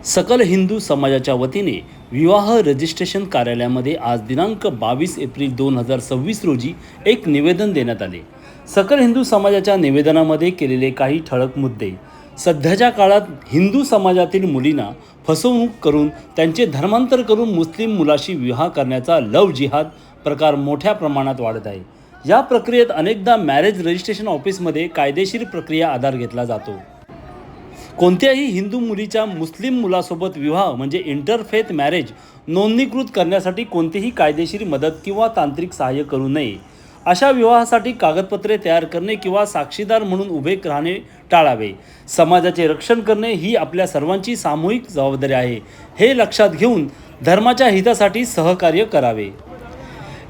सकल हिंदू समाजाच्या वतीने विवाह रजिस्ट्रेशन कार्यालयामध्ये आज दिनांक 22 एप्रिल 2026 रोजी एक निवेदन देण्यात आले। सकल हिंदू समाजाच्या निवेदनामध्ये केलेले काही ठळक मुद्दे: सध्याच्या काळात हिंदू समाजातील मुलींना फसवणूक करून त्यांचे धर्मांतर करून मुस्लिम मुलाशी विवाह करण्याचा लव जिहाद प्रकार मोठ्या प्रमाणात वाढत आहे। या प्रक्रियेत अनेकदा मॅरेज रजिस्ट्रेशन ऑफिसमध्ये कायदेशीर प्रक्रिया आधार घेतला जातो। कोणत्याही हिंदू मुलीच्या मुस्लिम मुलासोबत विवाह म्हणजे इंटरफेथ मॅरेज नोंदणीकृत करण्यासाठी कोणतीही कायदेशीर मदत किंवा तांत्रिक सहाय्य करू नये। अशा विवाहासाठी कागदपत्रे तयार करणे किंवा साक्षीदार म्हणून उभे राहणे टाळावे। समाजाचे रक्षण करणे ही आपल्या सर्वांची सामूहिक जबाबदारी आहे, हे लक्षात घेऊन धर्माच्या हितासाठी सहकार्य करावे।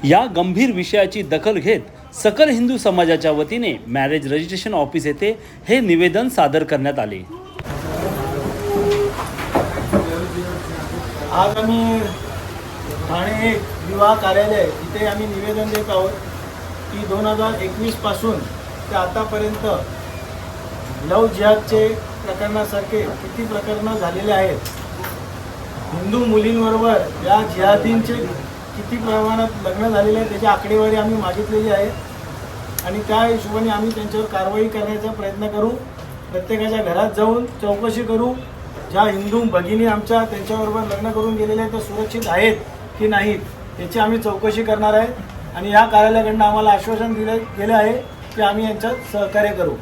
या गंभीर विषयाची दखल घेत सकल हिंदू समाजाच्या वतीने मॅरेज रजिस्ट्रेशन ऑफिस येथे हे निवेदन सादर करण्यात आले। आज आम्ही ठाणे विवाह कार्यालय इथे आम्ही निवेदन देत आहोत की 2021 पासून ते आतापर्यंत लव जिहादचे प्रकरणासारखे किती प्रकरणं झालेले आहेत। हिंदू मुलींबरोबर या जिहादींचे किती प्रमाणात लग्न झालेले आहे त्याची आकडेवारी आम्ही मागितलेली आहे आणि त्या हिशोबाने आम्ही त्यांच्यावर कारवाई करण्याचा प्रयत्न करू। प्रत्येकाच्या घरात जाऊन चौकशी करू, ज्या हिंदू भगिनी आमच्या त्यांच्याबरोबर लग्न करून गेलेले आहेत ते सुरक्षित आहेत की नाहीत याची आम्ही चौकशी करणार आहे आणि या कार्यालयाकडून आम्हाला आश्वासन दिले गेले आहे की आम्ही यांच्यात सहकार्य करू।